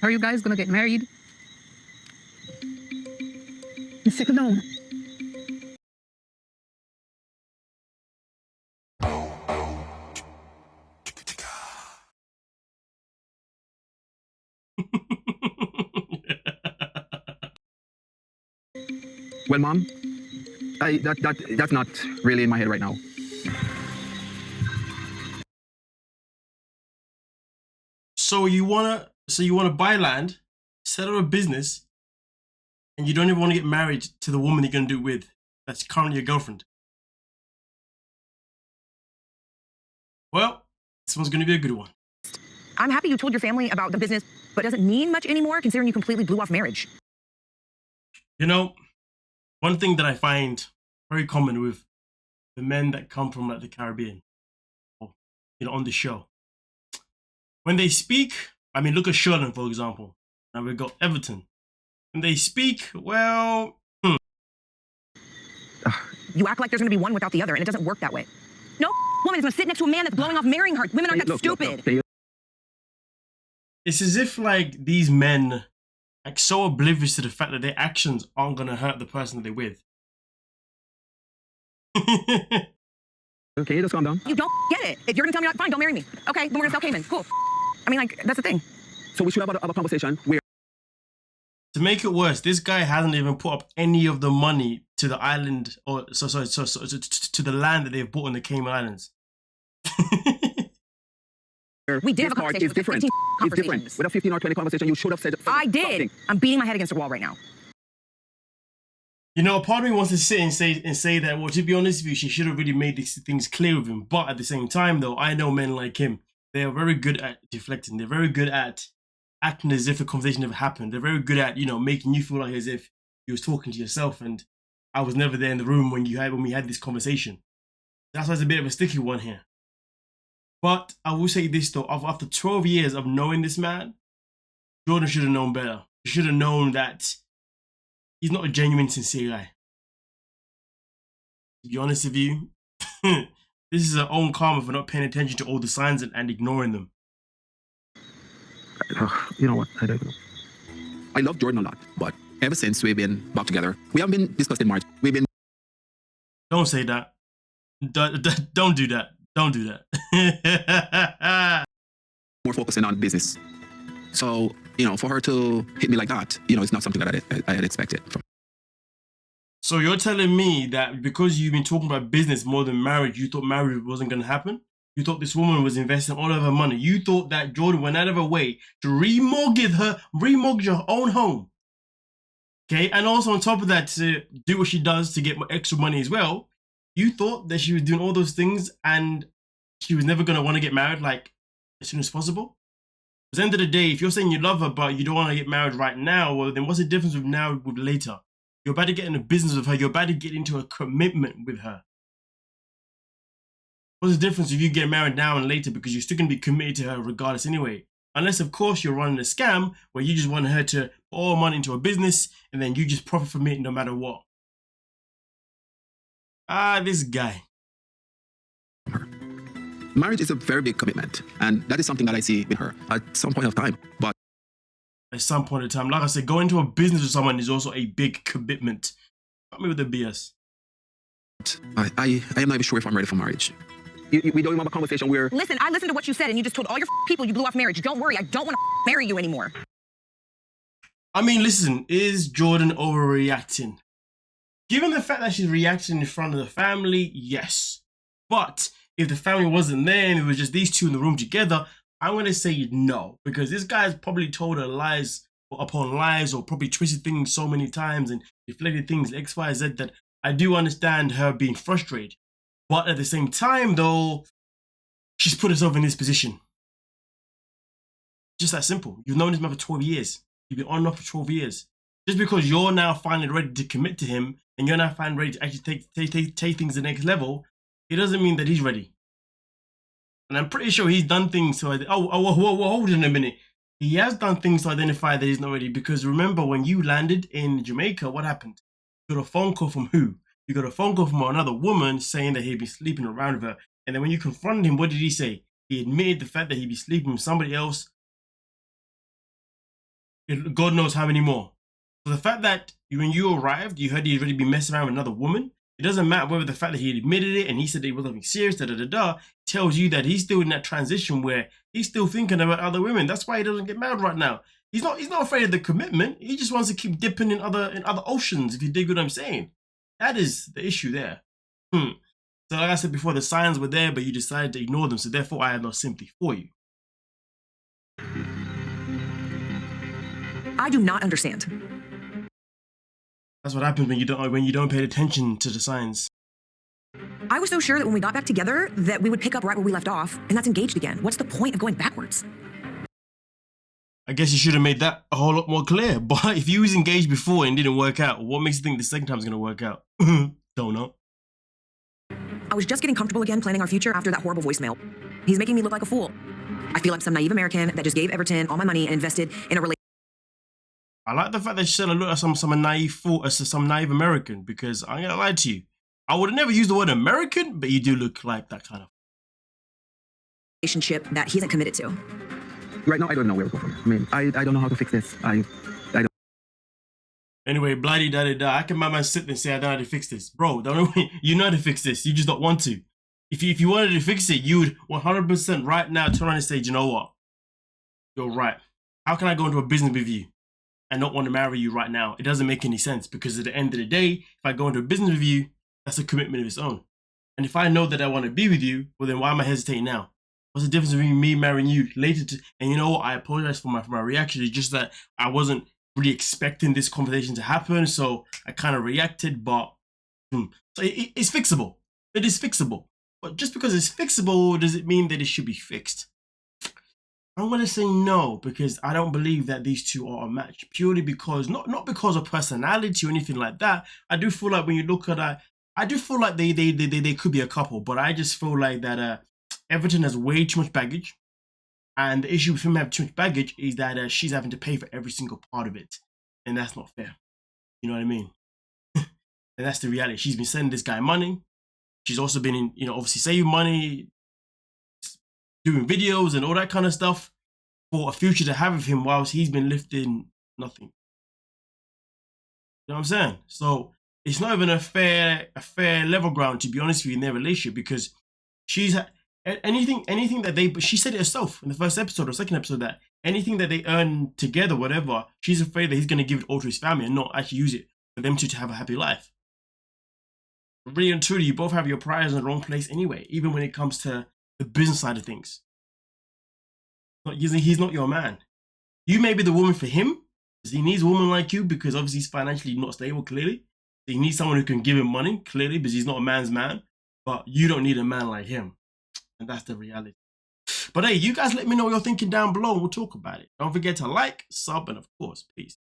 Are you guys gonna get married? Settle down. Well, Mom, that's not really in my head right now. So you wanna buy land, set up a business, and you don't even want to get married to the woman you're gonna do it with. That's currently your girlfriend. Well, this one's gonna be a good one. I'm happy you told your family about the business, but it doesn't mean much anymore considering you completely blew off marriage. You know, one thing that I find very common with the men that come from like the Caribbean, or, you know, on the show, when they speak, I mean, look at Sherlin, for example. Now we've got Everton. When they speak, well, You act like there's going to be one without the other, and it doesn't work that way. No woman is going to sit next to a man that's blowing off marrying her. Women aren't that stupid. It's as if like these men like so oblivious to the fact that their actions aren't going to hurt the person that they're with. Okay, just calm down. You don't get it. If you're going to tell me, like, fine, don't marry me. Okay, then we're going to sell Cayman. Cool. I mean, like, that's the thing. So we should have a conversation where... To make it worse, this guy hasn't even put up any of the money to the island, or to the land that they've bought in the Cayman Islands. We did have a conversation. It's different. It's different. With a 15 or 20 conversation, you should have said I did. Something. I'm beating my head against the wall right now. You know, part of me wants to sit and say that, well, to be honest with you, she should have really made these things clear with him. But at the same time, though, I know men like him. They are very good at deflecting. They're very good at acting as if a conversation never happened. They're very good at, you know, making you feel like as if you was talking to yourself and I was never there in the room when we had this conversation. That's why it's a bit of a sticky one here. But I will say this though, after 12 years of knowing this man, Jordan should have known better. He should have known that he's not a genuine, sincere guy. To be honest with you, this is our own karma for not paying attention to all the signs and ignoring them. You know what? I don't know. I love Jordan a lot, but ever since we've been back together, we haven't been discussing marriage. We've been... Don't say that. Don't do that. Don't do that. more focusing on business. So, you know, for her to hit me like that, you know, it's not something that I had expected from. So you're telling me that because you've been talking about business more than marriage, you thought marriage wasn't going to happen? You thought this woman was investing all of her money. You thought that Jordan went out of her way to remortgage her own home. Okay, and also on top of that, to do what she does to get extra money as well. You thought that she was doing all those things and she was never going to want to get married like as soon as possible? At the end of the day, if you're saying you love her but you don't want to get married right now, well then what's the difference with now with later? You're about to get in a business with her. You're about to get into a commitment with her. What's the difference if you get married now and later because you're still going to be committed to her regardless anyway? Unless, of course, you're running a scam where you just want her to put all money into a business and then you just profit from it no matter what. This guy. Marriage is a very big commitment, and that is something that I see with her at some point of time. But at some point in time, like I said, going into a business with someone is also a big commitment. Not me with the BS. I am not even sure if I'm ready for marriage. We don't even have a conversation where... Listen, I listened to what you said, and you just told all your people you blew off marriage. Don't worry, I don't want to marry you anymore. I mean, listen, is Jordan overreacting? Given the fact that she's reacting in front of the family, yes. But if the family wasn't there and it was just these two in the room together, I'm going to say no. Because this guy's probably told her lies upon lies or probably twisted things so many times and deflected things X, Y, Z that I do understand her being frustrated. But at the same time, though, she's put herself in this position. Just that simple. You've known this man for 12 years. You've been on and off for 12 years. Just because you're now finally ready to commit to him and you're now finally ready to actually take things to the next level, it doesn't mean that he's ready. And I'm pretty sure he's done things to... hold on a minute. He has done things to identify that he's not ready, because remember when you landed in Jamaica, what happened? You got a phone call from who? You got a phone call from another woman saying that he'd be sleeping around with her. And then when you confronted him, what did he say? He admitted the fact that he'd be sleeping with somebody else. God knows how many more. So the fact that when you arrived, you heard he'd already been messing around with another woman, it doesn't matter whether the fact that he admitted it and he said that he was nothing serious, tells you that he's still in that transition where he's still thinking about other women. That's why he doesn't get married right now. He's not afraid of the commitment. He just wants to keep dipping in other oceans, if you dig what I'm saying. That is the issue there. So like I said before, the signs were there, but you decided to ignore them. So therefore, I have no sympathy for you. I do not understand. That's what happens when you don't pay attention to the signs. I was so sure that when we got back together that we would pick up right where we left off, and that's engaged again. What's the point of going backwards? I guess you should have made that a whole lot more clear. But if you was engaged before and didn't work out, what makes you think the second time is going to work out? Don't know. I was just getting comfortable again planning our future after that horrible voicemail. He's making me look like a fool. I feel like some naive American that just gave Everton all my money and invested in a relationship. I like the fact that she said I look like some naive fool, some naive American, because I'm going to lie to you. I would have never used the word American, but you do look like that kind of Relationship that he isn't committed to. Right now, I don't know where to go from. I mean, I don't know how to fix this. I don't. Anyway, bloody da da da. I can my man sit there and say I don't know how to fix this, bro. You know how to fix this. You just don't want to. If you wanted to fix it, you would 100% right now turn around and say, you know what? You're right. How can I go into a business with you and not want to marry you right now? It doesn't make any sense, because at the end of the day, if I go into a business with you, that's a commitment of its own. And if I know that I want to be with you, well then why am I hesitating now? What's the difference between me marrying you later? And you know what? I apologize for my reaction. It's just that I wasn't really expecting this conversation to happen, so I kind of reacted. But so it's fixable. It is fixable. But just because it's fixable, does it mean that it should be fixed? I'm going to say no, because I don't believe that these two are a match, purely because, not because of personality or anything like that. I do feel like when you look at that, I do feel like they could be a couple, but I just feel like that Everton has way too much baggage. And the issue with him having too much baggage is that she's having to pay for every single part of it. And that's not fair. You know what I mean? And that's the reality. She's been sending this guy money. She's also been, obviously saving money, doing videos and all that kind of stuff for a future to have with him, whilst he's been lifting nothing. You know what I'm saying? So it's not even a fair level ground, to be honest with you, in their relationship, because she's anything that she said it herself in the first episode or second episode, that anything that they earn together, whatever, she's afraid that he's going to give it all to his family and not actually use it for them two to have a happy life. Really and truly, you both have your priorities in the wrong place anyway, even when it comes to the business side of things. He's not your man. You may be the woman for him, because he needs a woman like you, because obviously he's financially not stable, clearly. He needs someone who can give him money, clearly, because he's not a man's man. But you don't need a man like him. And that's the reality. But hey, you guys let me know what you're thinking down below and we'll talk about it. Don't forget to like, sub, and of course, peace.